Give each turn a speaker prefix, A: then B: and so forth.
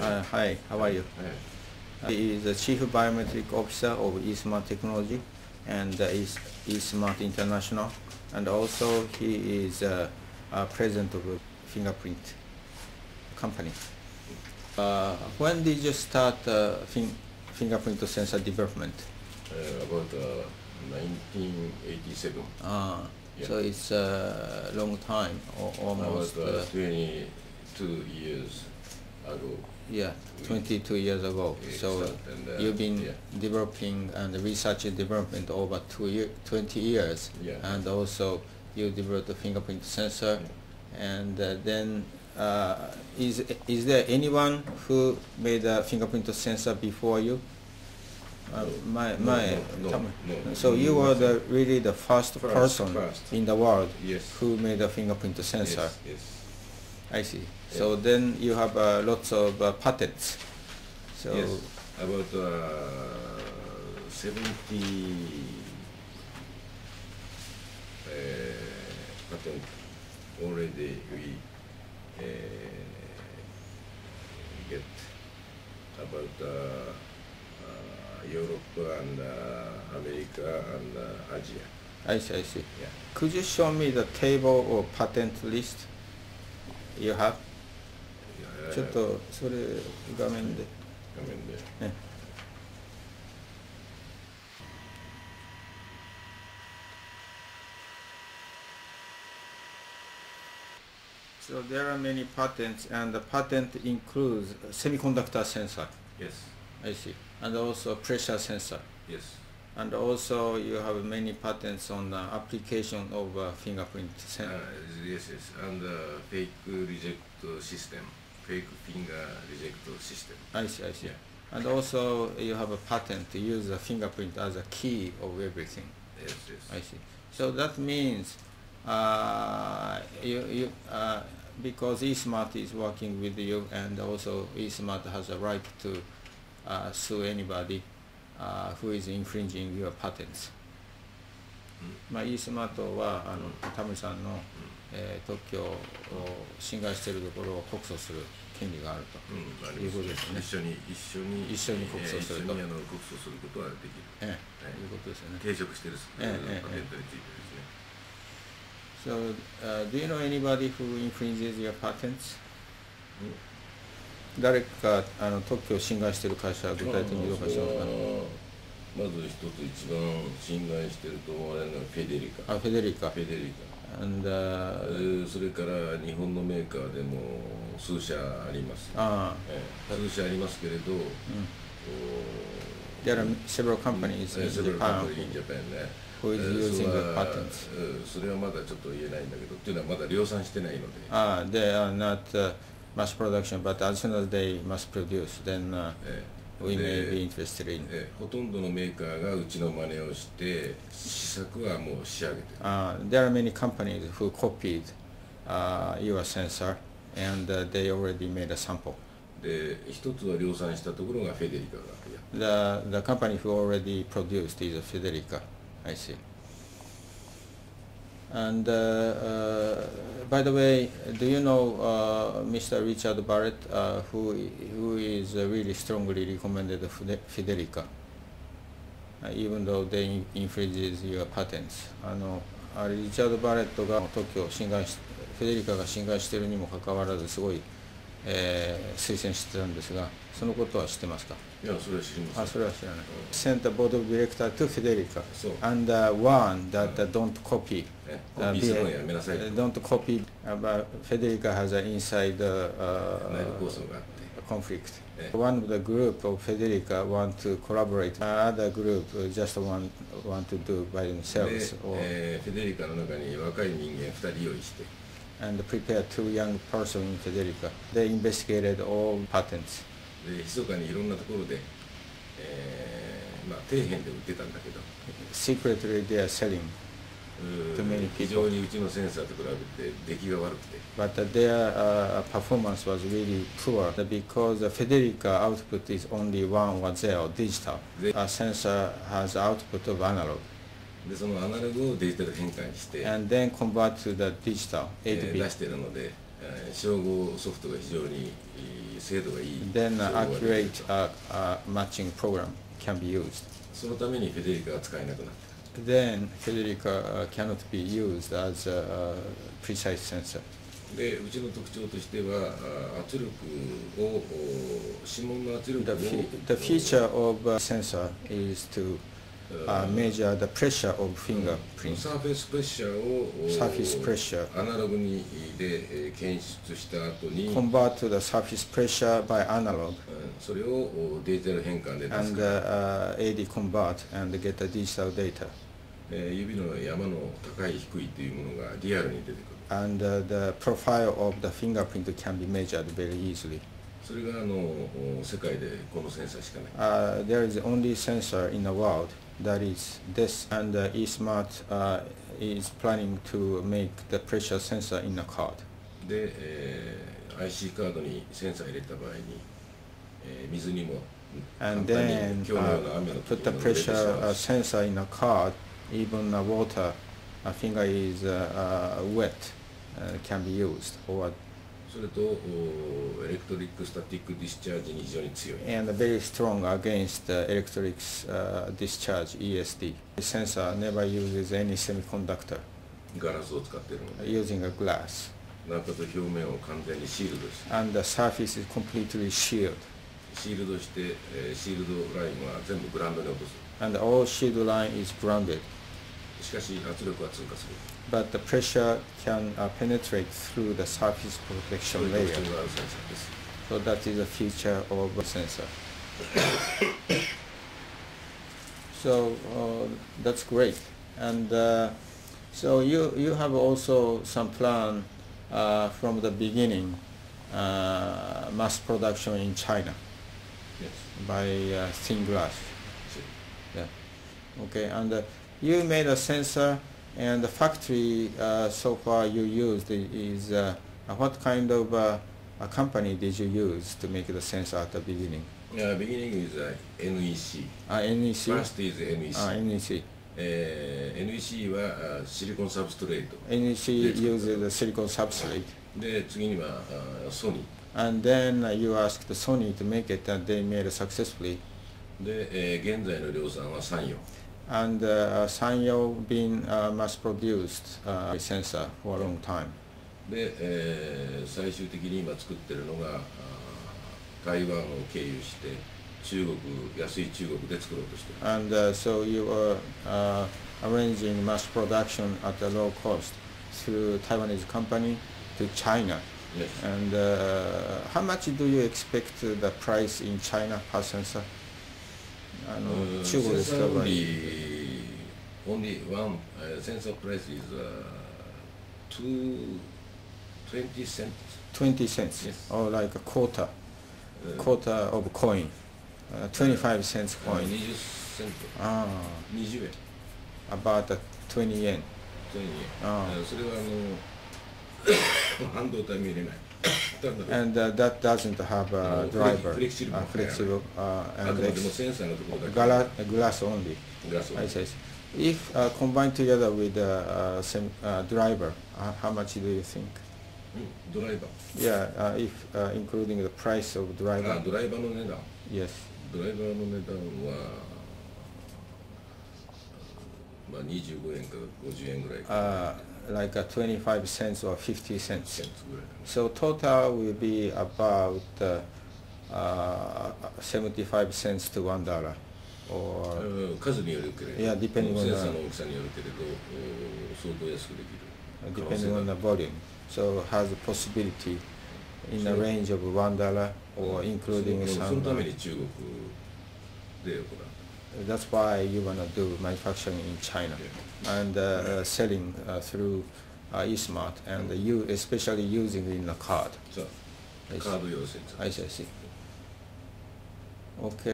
A: Hi, how are you? He is the Chief Biometric Officer of eSmart Technology and eSmart International, and also he is President of Fingerprint company. When did you start fingerprint sensor development?
B: About 1987.
A: Yeah. So it's a long time, almost.
B: About 22 years ago.
A: Yeah, 22 years ago. So you've been developing and researching development over 20 years.
B: Yeah.
A: And also you developed the fingerprint sensor. Yeah. And then is there anyone who made a fingerprint sensor before you?
B: No.
A: So you were really the first person in the world
B: yes.
A: who made a fingerprint sensor.
B: Yes.
A: I see.
B: Yeah.
A: So then you have lots of patents. So
B: yes, about 70 patent already we get about Europe and America and Asia.
A: I see.
B: Yeah.
A: Could you show me the table or patent list you have? ちょっとそれ画面で。ね。So there are many patents, and the patent includes semiconductor sensor.
B: Yes.
A: I see. And also pressure sensor.
B: Yes.
A: And also you have many patents on the application of fingerprint sensor.
B: Yes. And fake reject system, fake finger reject system.
A: I see.
B: Yeah.
A: And also you have a patent to use the fingerprint as a key of everything.
B: Yes.
A: I see. So that means because eSmart is working with you, and also eSmart has a right to sue anybody who is infringing your patents. eSmart はタムさんの、特許を侵害しているところを告訴する権利があるということですね。
B: 一緒に告訴すると。告訴することはできる。
A: いうことですよね。
B: 抵触しているパテントについてですね。
A: So, do you know anybody who infringes your patents? 誰か特許を侵害している会社は具体的にどうかしますか？
B: まず一つ一番侵害していると思われるのはフェデリカ。
A: フェデリカ。And,
B: それから日本のメーカーでも数社あります。数社ありますけれど、
A: There are several companies in Japan who is using the patents.
B: それはまだちょっと言えないんだけど、っていうのはまだ量産してないので。
A: They are not mass production, but as soon as they mass produce, then we may be interested in.
B: ほとんどのメーカーがうちの真似をして試作はもう仕上げてる。
A: There are many companies who copied your sensor, and they already made a sample.
B: で、一つは量産したところがフェデリカがやる。
A: The company who already produced is Federica. I see. And by the way, do you know Mr. Richard Barrett, who is really strongly recommended Federica, even though they infringes your patents? リチャード・バレットが特許を侵害し、フェデリカが侵害しているにもかかわらずすごい、推薦してたんですが、そのことは知ってますか？
B: いや、それは知りません。
A: それは知らない。Sent the board of director to Federica and warned that don't copy. Don't copy. But Federica has an inside conflict. One of the group of Federica want to collaborate. Other group just want to do by themselves.
B: フェデリカの中に若い人間2人用意して。
A: And prepared two young persons in Federica. They investigated all patents.
B: で、密かにいろんなところで、底辺で売ってたんだけど。
A: Secretly they are selling to many people.
B: 非常にうちのセンサーと比べて出来が悪くて。
A: But their performance was really poor because the Federica output is only 1 or 0 digital. A sensor has output of analog.
B: でそのアナログをデジタル変換して、
A: and then convert to the digital 8 bit.
B: 出しているので、照合ソフトが非常に精度がいい。
A: then accurate matching program can be used.
B: そのためにフェデリカは使えなくなった。
A: Then Federica cannot be used as a precise sensor.
B: で、うちの特徴としては圧力を指紋の圧力を
A: The feature of a sensor is to measure the pressure of fingerprint.
B: サーフェスプレッシャーを
A: Surface pressure
B: アナログにで検出した後に
A: convert to the surface pressure by analog
B: それをデジタル変換で出す
A: and
B: から
A: AD convert and get the digital data.
B: 指の山の高い低いというものがリアルに出てくる。
A: And the profile of the fingerprint can be measured very easily.
B: それが世界でこのセンサーしかない。
A: There is only sensor in the world that is this, and eSmart is planning to make the pressure sensor in a card.
B: で、IC カードにセンサー入れた場合に、水にも
A: And then put the pressure sensor in a card, even water, a finger is wet, can be used. Or
B: それとエレクトリックスタティックディスチャージに非常に強い。
A: and very strong against electric discharge (ESD). The sensor never uses any semiconductor.
B: ガラスを使っているので、
A: using a glass.
B: なおかつ表面を完全にシールドして、
A: And the surface is completely shielded.
B: シールドして、シールドラインは全部グラウンドに落とす。
A: And all shield line is grounded.
B: しかし圧力は通過する。
A: But the pressure can penetrate through the surface
B: そうい
A: protection
B: う特
A: layer.
B: 徴があるセンサーです。
A: So that is a feature of a sensor. So that's great. And so you have also some plan from the beginning, mass production in China
B: Yes.
A: by thin glass.
B: Sure.
A: Yeah. Okay. And you made a sensor, and the factory so far you used is what kind of a company did you use to make the sensor at the beginning?
B: Beginning is NEC.
A: NEC?
B: First is NEC.
A: NEC.
B: NEC はシリコンサブストレート。
A: NEC uses the silicon substrate.
B: で、次にはソニー。
A: And then you asked Sony to make it, and they made it successfully.
B: で、現在の量産は三洋。
A: And Sanyo been mass produced sensor for a long time.
B: で、最終的に今作ってるのが台湾を経由して中国、安い中国で作ろうとしている。
A: And so you are arranging mass production at a low cost through Taiwanese company to China.
B: Yes.
A: And how much do you expect the price in China per sensor? 中国ですか？
B: Only one sensor price is 20 cents.
A: 20 cents,
B: Yes.
A: or like a quarter of coin, 25 cents coin.
B: 20セント。
A: Ah,
B: 20円。
A: about 20 yen.
B: 20円。
A: あ
B: それは半導体も入れない。
A: And that doesn't have a driver, flexible,
B: あ
A: and
B: くまでもセンサーのところだけ。
A: glass only.
B: グラスを。
A: I say, if combined together with driver, how much do you think?
B: ドライバ
A: Yeah, if including the price of
B: ー。
A: driver.
B: ドライバーの値段。
A: Yes.
B: ドライバーの値段は、25円か50円ぐらいか。
A: Like 25 cents or 50 cents.
B: センツぐらいかな。
A: So total will be about 75 cents to $1, or
B: 数によるけれど、
A: Yeah, depending on
B: センサーの大きさによるけれど、相当安くできる。
A: depending on the volume. So has a possibility in the range of $1 or including
B: その
A: some.
B: ために中国で行う。
A: That's why you wanna do manufacturing in China and selling through eSmart, and you especially using it in a card.
B: さあ、カード用センサー。
A: I see. Okay.